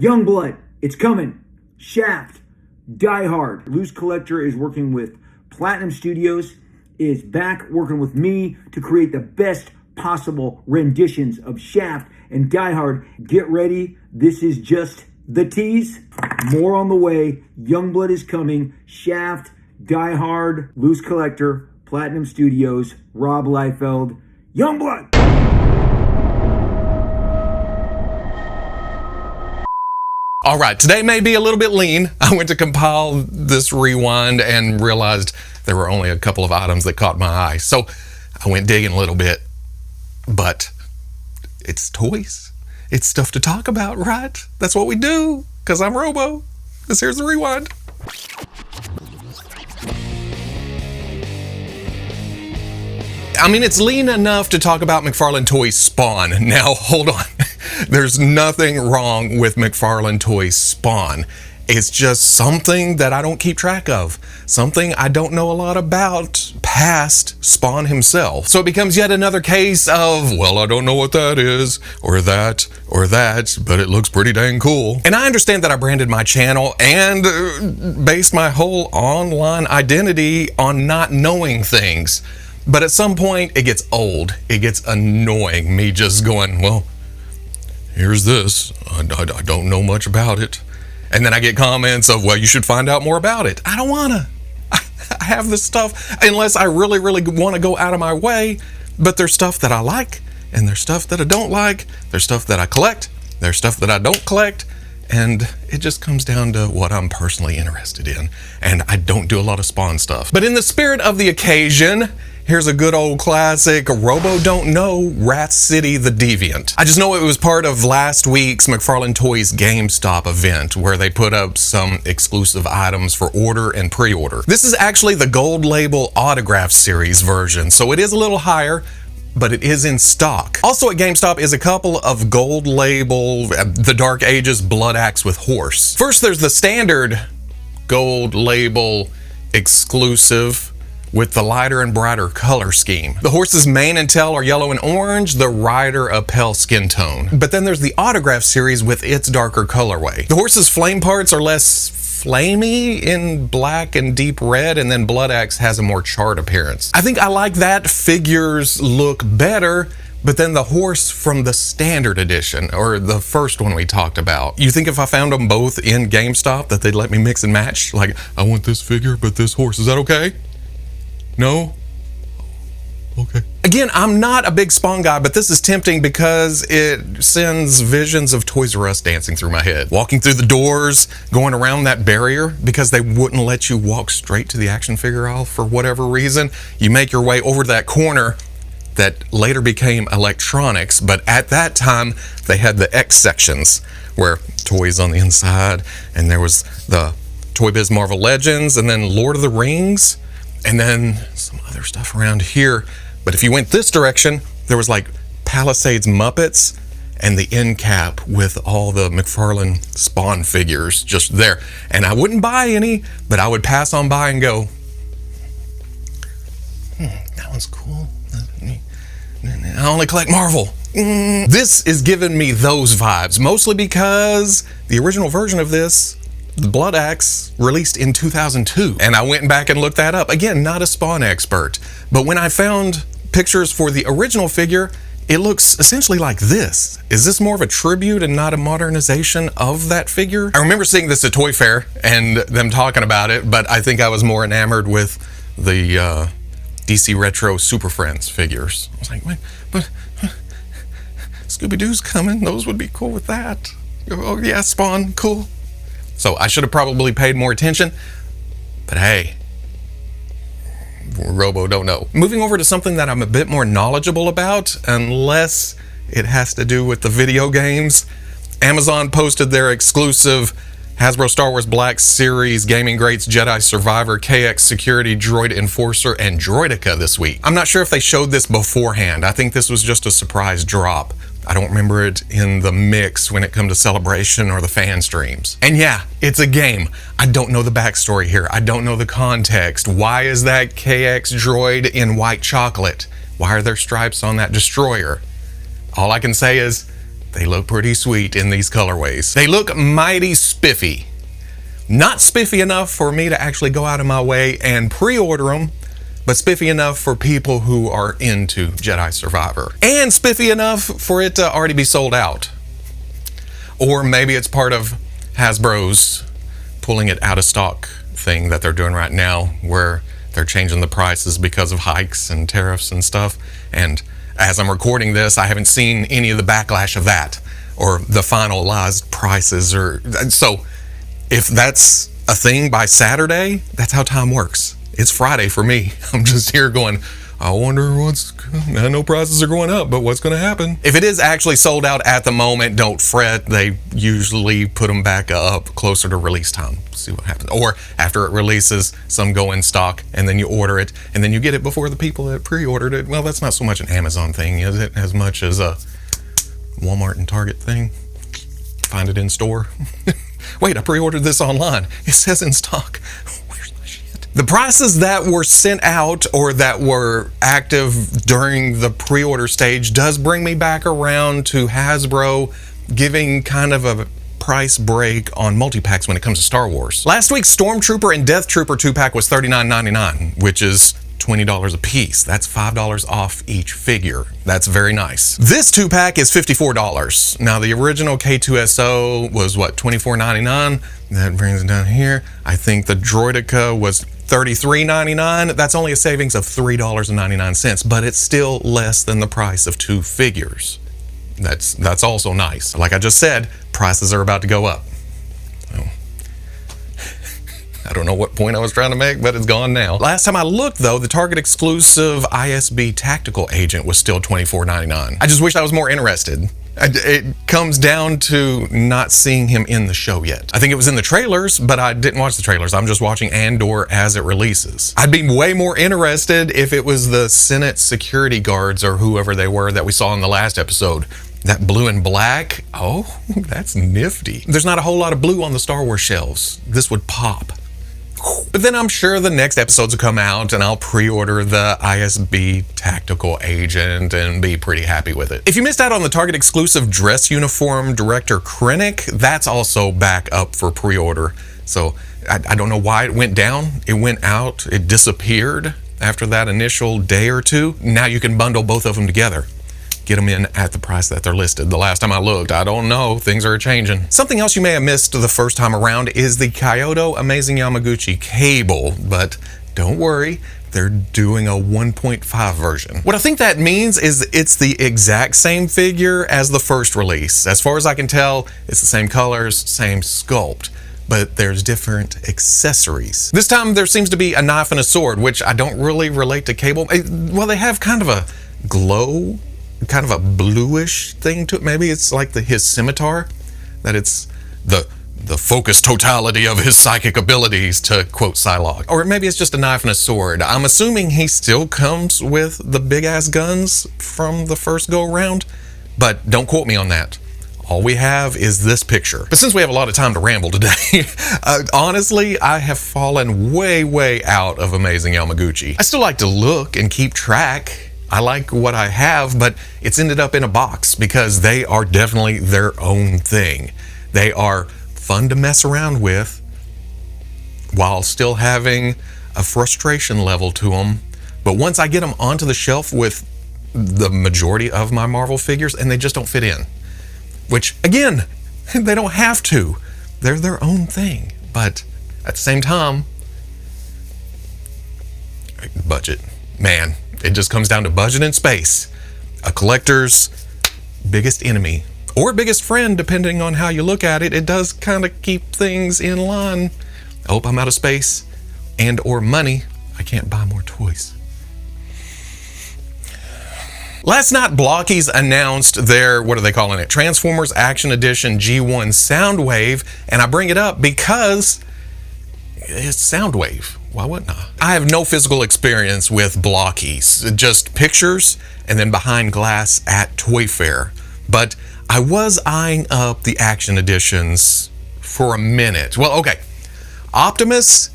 Youngblood, it's coming. Shaft, Die Hard. LooseCollector is working with Platinum Studios, is back working with me to create the best possible renditions of Shaft and Die Hard. Get ready. This is just the tease. More on the way. Youngblood is coming. Shaft, Die Hard, LooseCollector, Platinum Studios, Rob Liefeld. Youngblood! All right, today may be a little bit lean. I went to compile this rewind and realized there were only a couple of items that caught my eye. So I went digging a little bit, but it's toys. It's stuff to talk about, right? That's what we do, because I'm Robo. Here's the rewind. I mean, it's lean enough to talk about McFarlane Toys Spawn. Now, hold on. There's nothing wrong with McFarlane Toys Spawn. It's just something that I don't keep track of. Something I don't know a lot about past Spawn himself. So it becomes yet another case of, well, I don't know what that is, or that, but it looks pretty dang cool. And I understand that I branded my channel and based my whole online identity on not knowing things. But at some point, it gets old. It gets annoying, me just going, well, here's this. I don't know much about it. And then I get comments of, well, you should find out more about it. I don't wanna. I have this stuff unless I really want to go out of my way. But there's stuff that I like, and there's stuff that I don't like. There's stuff that I collect. There's stuff that I don't collect. And it just comes down to what I'm personally interested in. And I don't do a lot of Spawn stuff. But in the spirit of the occasion, here's a good old classic, Robo Don't Know, Rat City the Deviant. I just know it was part of last week's McFarlane Toys GameStop event where they put up some exclusive items for order and pre-order. This is actually the gold label autograph series version, so it is a little higher, but it is in stock. Also at GameStop is a couple of gold label, the Dark Ages Blood Axe with Horse. First there's the standard gold label exclusive with the lighter and brighter color scheme. The horse's mane and tail are yellow and orange, the rider a pale skin tone. But then there's the autograph series with its darker colorway. The horse's flame parts are less flamey in black and deep red, and then Blood Axe has a more charred appearance. I think I like that figure's look better, but then the horse from the standard edition, or the first one we talked about. You think if I found them both in GameStop that they'd let me mix and match? Like, I want this figure, but this horse, is that okay? No? Okay. Again, I'm not a big Spawn guy, but this is tempting because it sends visions of Toys R Us dancing through my head. Walking through the doors, going around that barrier because they wouldn't let you walk straight to the action figure aisle for whatever reason. You make your way over to that corner that later became electronics, but at that time they had the X sections where toys on the inside, and there was the Toy Biz Marvel Legends, and then Lord of the Rings, and then some other stuff around here. But if you went this direction, there was like Palisades Muppets and the end cap with all the McFarlane Spawn figures just there. And I wouldn't buy any, but I would pass on by and go, that one's cool. I only collect Marvel. This is giving me those vibes, mostly because the original version of this, the Blood Axe, released in 2002, and I went back and looked that up. Again, not a Spawn expert, but when I found pictures for the original figure, it looks essentially like this. Is this more of a tribute and not a modernization of that figure? I remember seeing this at Toy Fair and them talking about it, but I think I was more enamored with the DC Retro Super Friends figures. I was like, wait, but Scooby-Doo's coming. Those would be cool with that. Oh yeah, Spawn, cool. So I should have probably paid more attention, but hey, Robo don't know. Moving over to something that I'm a bit more knowledgeable about, unless it has to do with the video games. Amazon posted their exclusive Hasbro Star Wars Black Series Gaming Greats Jedi Survivor KX Security Droid Enforcer and Droidica this week. I'm not sure if they showed this beforehand. I think this was just a surprise drop. I don't remember it in the mix when it comes to Celebration or the fan streams. And yeah, it's a game. I don't know the backstory here. I don't know the context. Why is that KX droid in white chocolate? Why are there stripes on that destroyer? All I can say is, They look pretty sweet in these colorways. They look mighty spiffy. Not spiffy enough for me to actually go out of my way and pre-order them, but spiffy enough for people who are into Jedi Survivor. And spiffy enough for it to already be sold out. Or maybe it's part of Hasbro's pulling it out of stock thing that they're doing right now, where they're changing the prices because of hikes and tariffs and stuff. And as I'm recording this, I haven't seen any of the backlash of that or the finalized prices. Or so if that's a thing by Saturday, that's how time works. It's Friday for me. I'm just here going, I wonder I know prices are going up, but what's going to happen? If it is actually sold out at the moment, don't fret. They usually put them back up closer to release time. See what happens. Or after it releases, some go in stock, and then you order it, and then you get it before the people that pre-ordered it. Well, that's not so much an Amazon thing, is it? As much as a Walmart and Target thing. Find it in store. Wait, I pre-ordered this online. It says in stock. The prices that were sent out or that were active during the pre-order stage does bring me back around to Hasbro giving kind of a price break on multi-packs when it comes to Star Wars. Last week's Stormtrooper and Death Trooper 2-pack was $39.99, which is $20 a piece. That's $5 off each figure. That's very nice. This 2-pack is $54. Now the original K2SO was what, $24.99? That brings it down here. I think the Droideka was $33.99. That's only a savings of $3.99, but it's still less than the price of 2 figures. That's also nice. Like I just said, prices are about to go up. I don't know what point I was trying to make, but it's gone now. Last time I looked, though, the Target exclusive ISB Tactical Agent was still $24.99. I just wish I was more interested. It comes down to not seeing him in the show yet. I think it was in the trailers, but I didn't watch the trailers. I'm just watching Andor as it releases. I'd be way more interested if it was the Senate security guards or whoever they were that we saw in the last episode. That blue and black, oh, that's nifty. There's not a whole lot of blue on the Star Wars shelves. This would pop. But then I'm sure the next episodes will come out and I'll pre-order the ISB Tactical Agent and be pretty happy with it. If you missed out on the Target exclusive dress uniform Director Krennic, that's also back up for pre-order. So I don't know why it went down. It went out, it disappeared after that initial day or two. Now you can bundle both of them together. Get them in at the price that they're listed. The last time I looked, I don't know, things are changing. Something else you may have missed the first time around is the Kaiyodo Amazing Yamaguchi cable, but don't worry, they're doing a 1.5 version. What I think that means is it's the exact same figure as the first release. As far as I can tell, it's the same colors, same sculpt, but there's different accessories. This time there seems to be a knife and a sword, which I don't really relate to cable. Well, they have kind of a glow, kind of a bluish thing to it. Maybe it's like his scimitar, that it's the focused totality of his psychic abilities, to quote Psylocke. Or maybe it's just a knife and a sword. I'm assuming he still comes with the big ass guns from the first go around, but don't quote me on that. All we have is this picture. But since we have a lot of time to ramble today, honestly, I have fallen way out of Amazing Yamaguchi. I still like to look and keep track. I like what I have, but it's ended up in a box because they are definitely their own thing. They are fun to mess around with while still having a frustration level to them. But once I get them onto the shelf with the majority of my Marvel figures, and they just don't fit in. Which, again, they don't have to. They're their own thing. But at the same time, budget. Man, it just comes down to budget and space. A collector's biggest enemy, or biggest friend, depending on how you look at it. It does kind of keep things in line. Oh, I'm out of space and or money. I can't buy more toys. Last night, Blockees announced their, what are they calling it? Transformers Action Edition G1 Soundwave, and I bring it up because it's Soundwave. Why wouldn't I? I have no physical experience with Blockees, just pictures and then behind glass at Toy Fair. But I was eyeing up the Action Editions for a minute. Well, okay, Optimus,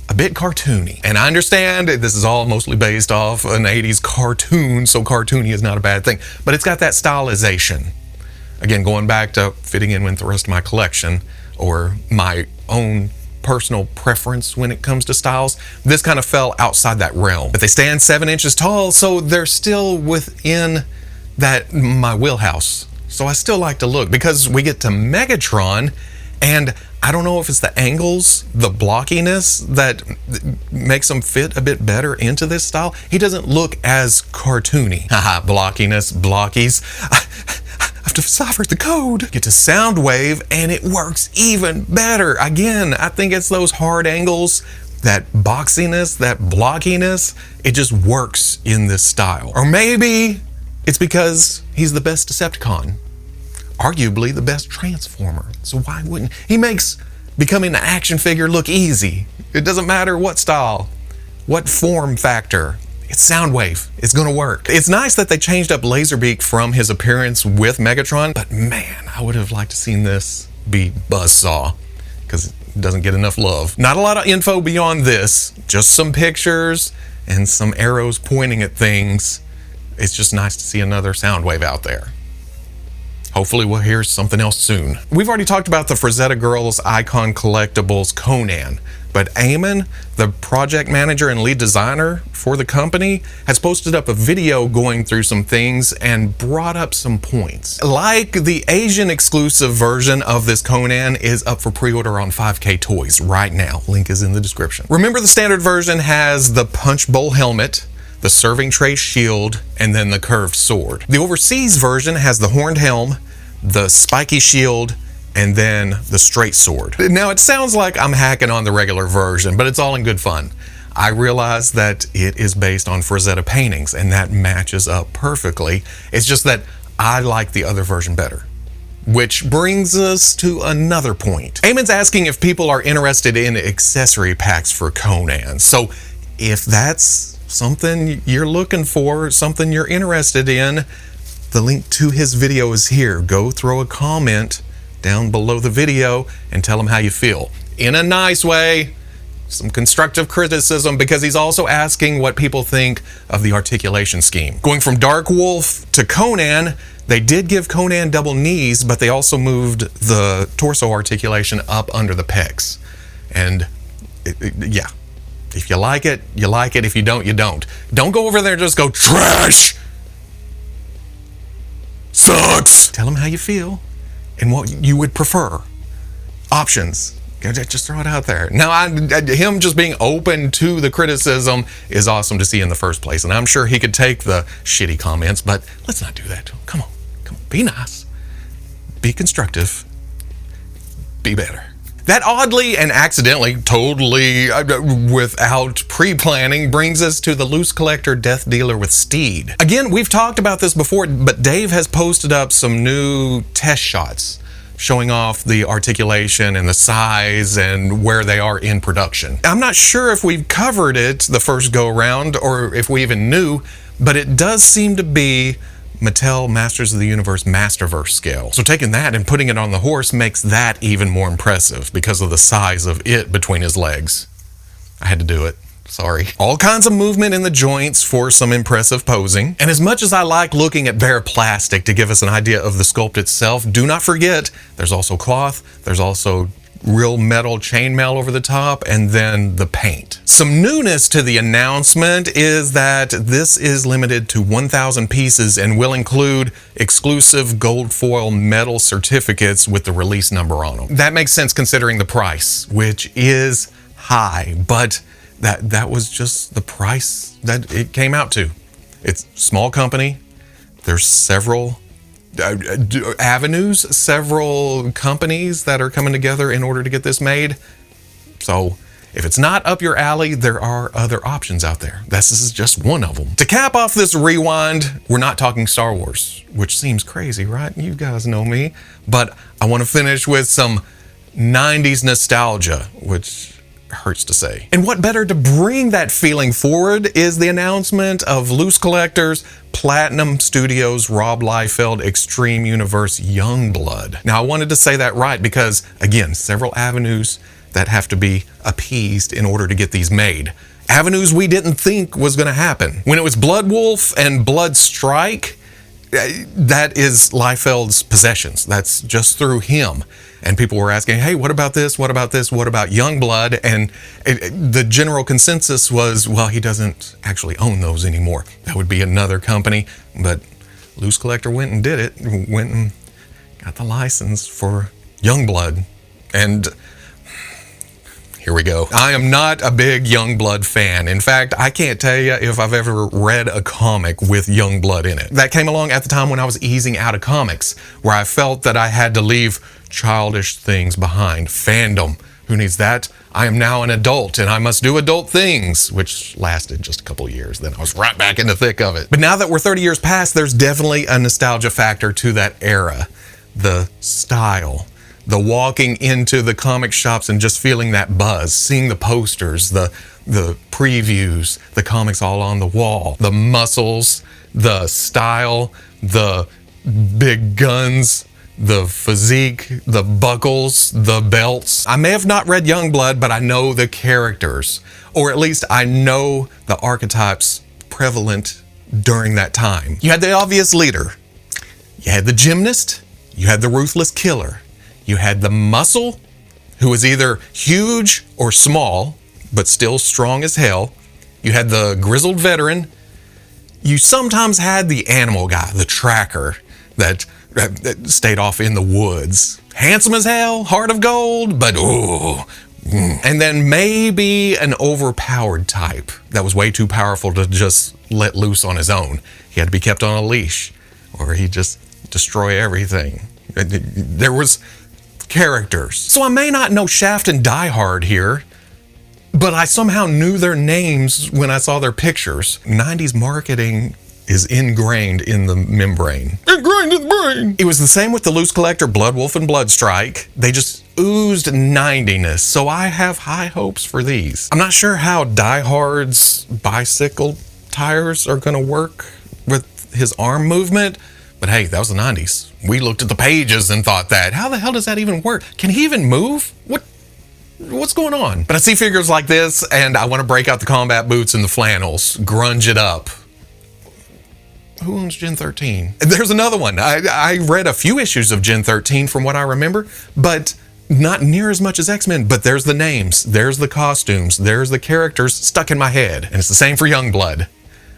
a bit cartoony. And I understand this is all mostly based off an 80s cartoon, so cartoony is not a bad thing. But it's got that stylization. Again, going back to fitting in with the rest of my collection or my own personal preference when it comes to styles, this kind of fell outside that realm. But they stand 7 inches tall, so they're still within my wheelhouse. So I still like to look, because we get to Megatron, and I don't know if it's the angles, the blockiness that makes him fit a bit better into this style. He doesn't look as cartoony. Haha, blockiness, Blockees. I've deciphered the code. Get to Soundwave, and it works even better. Again, I think it's those hard angles, that boxiness, that blockiness. It just works in this style. Or maybe it's because he's the best Decepticon. Arguably the best Transformer. So why wouldn't he? Makes becoming an action figure look easy. It doesn't matter what style, what form factor. It's Soundwave. It's gonna work. It's nice that they changed up Laserbeak from his appearance with Megatron, but man, I would have liked to seen this be Buzzsaw, because it doesn't get enough love. Not a lot of info beyond this, just some pictures and some arrows pointing at things. It's just nice to see another Soundwave out there. Hopefully we'll hear something else soon. We've already talked about the Frazetta Girls Icon Collectibles Conan, but Eamon, the project manager and lead designer for the company, has posted up a video going through some things and brought up some points. Like the Asian exclusive version of this Conan is up for pre-order on 5K Toys right now. Link is in the description. Remember, the standard version has the punch bowl helmet, the serving tray shield, and then the curved sword. The overseas version has the horned helm, the spiky shield, and then the straight sword. Now, it sounds like I'm hacking on the regular version, but it's all in good fun. I realize that it is based on Frazetta paintings, and that matches up perfectly. It's just that I like the other version better. Which brings us to another point. Eamon's asking if people are interested in accessory packs for Conan. So if that's something you're looking for, something you're interested in, the link to his video is here. Go throw a comment down below the video and tell him how you feel. In a nice way, some constructive criticism, because he's also asking what people think of the articulation scheme. Going from Dark Wolf to Conan, they did give Conan double knees, but they also moved the torso articulation up under the pecs. And yeah. If you like it, you like it. If you don't, you don't. Don't go over there and just go, trash! Sucks! Tell them how you feel and what you would prefer. Options. Just throw it out there. Now, him just being open to the criticism is awesome to see in the first place. And I'm sure he could take the shitty comments, but let's not do that. Come on. Come on. Be nice. Be constructive. Be better. That oddly and accidentally, totally without pre-planning, brings us to the LooseCollector Death Dealer with Steed. Again, we've talked about this before, but Dave has posted up some new test shots showing off the articulation and the size and where they are in production. I'm not sure if we've covered it the first go around or if we even knew, but it does seem to be Mattel Masters of the Universe Masterverse scale. So taking that and putting it on the horse makes that even more impressive because of the size of it between his legs. I had to do it. Sorry. All kinds of movement in the joints for some impressive posing. And as much as I like looking at bare plastic to give us an idea of the sculpt itself, do not forget there's also cloth, there's also real metal chainmail over the top, and then the paint. Some newness to the announcement is that this is limited to 1,000 pieces and will include exclusive gold foil metal certificates with the release number on them. That makes sense considering the price, which is high, but that was just the price that it came out to. It's a small company. There's several avenues, several companies that are coming together in order to get this made. So if it's not up your alley, there are other options out there. This is just one of them. To cap off this rewind, we're not talking Star Wars, which seems crazy, right? You guys know me. But I want to finish with some 90s nostalgia, which hurts to say. And what better to bring that feeling forward is the announcement of LooseCollector's Platinum Studios Rob Liefeld Extreme Universe Youngblood. Now, I wanted to say that right because, again, several avenues that have to be appeased in order to get these made. Avenues we didn't think was going to happen. When it was Blood Wolf and Blood Strike, that is Liefeld's possessions. That's just through him. And people were asking, hey, what about this? What about this? What about Youngblood? And the general consensus was, well, he doesn't actually own those anymore. That would be another company. But LooseCollector went and did it. Went and got the license for Youngblood. And here we go. I am not a big Youngblood fan. In fact, I can't tell you if I've ever read a comic with Youngblood in it. That came along at the time when I was easing out of comics, where I felt that I had to leave childish things behind. Fandom. Who needs that? I am now an adult and I must do adult things, which lasted just a couple years. Then I was right back in the thick of it. But now that we're 30 years past, there's definitely a nostalgia factor to that era. The style. The walking into the comic shops and just feeling that buzz, seeing the posters, the previews, the comics all on the wall, the muscles, the style, the big guns, the physique, the buckles, the belts. I may have not read Youngblood, but I know the characters, or at least I know the archetypes prevalent during that time. You had the obvious leader. You had the gymnast. You had the ruthless killer. You had the muscle, who was either huge or small, but still strong as hell. You had the grizzled veteran. You sometimes had the animal guy, the tracker, that stayed off in the woods. Handsome as hell, heart of gold, but ooh. And then maybe an overpowered type that was way too powerful to just let loose on his own. He had to be kept on a leash, or he'd just destroy everything. There was characters. So I may not know Shaft and Die Hard here, but I somehow knew their names when I saw their pictures. 90s marketing is ingrained in the membrane. Ingrained in the brain! It was the same with the LooseCollector, Blood Wolf, and Bloodstrike. They just oozed 90ness, so I have high hopes for these. I'm not sure how Die Hard's bicycle tires are gonna work with his arm movement, but hey, that was the 90s. We looked at the pages and thought that. How the hell does that even work? Can he even move? What's going on? But I see figures like this and I want to break out the combat boots and the flannels, grunge it up. Who owns Gen 13? There's another one. I read a few issues of Gen 13 from what I remember, but not near as much as X-Men. But there's the names, there's the costumes, there's the characters stuck in my head. And it's the same for Youngblood.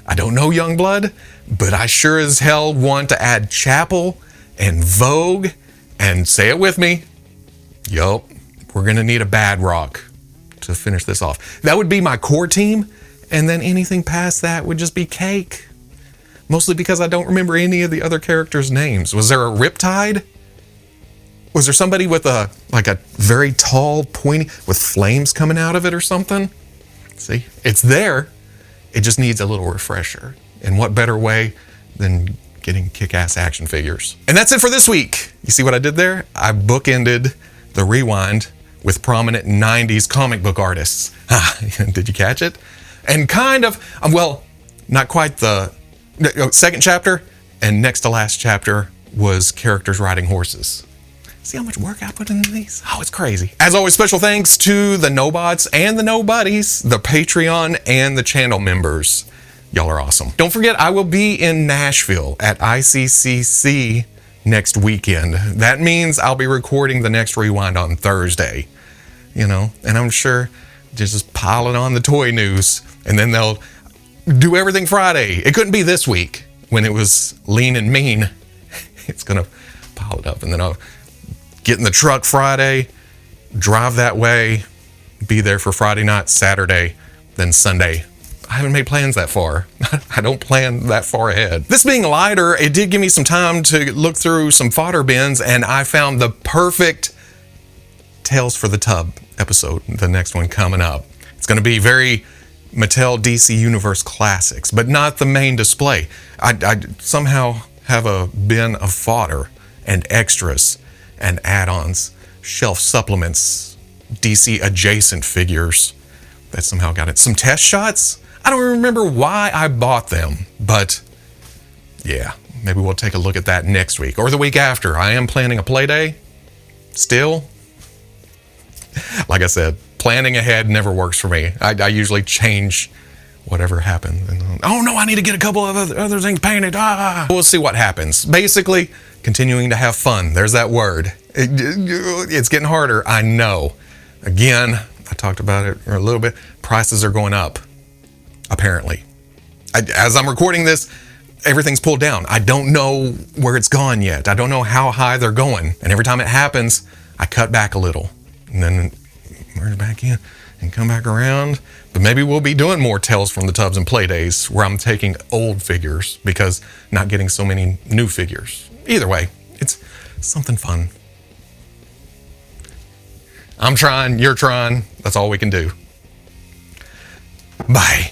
I don't know Youngblood, but I sure as hell want to add Chapel and Vogue, and say it with me. Yup, we're gonna need a Bad Rock to finish this off. That would be my core team, and then anything past that would just be cake. Mostly because I don't remember any of the other characters' names. Was there a Riptide? Was there somebody with a very tall, pointy, with flames coming out of it or something? See, it's there. It just needs a little refresher. And what better way than getting kick-ass action figures? And that's it for this week. You see what I did there? I bookended the rewind with prominent 90s comic book artists. Did you catch it? And kind of, well, not quite the second chapter, and next to last chapter was characters riding horses. See how much work I put into these? Oh, it's crazy. As always, special thanks to the Nobots and the Nobodies, the Patreon and the channel members. Y'all are awesome. Don't forget, I will be in Nashville at ICCC next weekend. That means I'll be recording the next rewind on Thursday, you know, and I'm sure just piling on the toy news, and then they'll do everything Friday. It couldn't be this week when it was lean and mean. It's gonna pile it up, and then I'll get in the truck Friday, drive that way, be there for Friday night, Saturday, then Sunday. I haven't made plans that far. I don't plan that far ahead. This being lighter, it did give me some time to look through some fodder bins, and I found the perfect Tales for the Tub episode, the next one coming up. It's going to be very Mattel DC Universe classics, but not the main display. I somehow have a bin of fodder and extras and add-ons, shelf supplements, DC adjacent figures that somehow got it. Some test shots. I don't remember why I bought them, but yeah, maybe we'll take a look at that next week or the week after. I am planning a play day still. Like I said, planning ahead never works for me. I usually change whatever happens. And, oh no, I need to get a couple of other things painted. We'll see what happens. Basically, continuing to have fun. There's that word. It's getting harder, I know. Again, I talked about it a little bit. Prices are going up, apparently. As I'm recording this, everything's pulled down. I don't know where it's gone yet. I don't know how high they're going. And every time it happens, I cut back a little and then merge back in and come back around. But maybe we'll be doing more Tales from the Tubs and Play Days where I'm taking old figures because not getting so many new figures. Either way, it's something fun. I'm trying, you're trying. That's all we can do. Bye.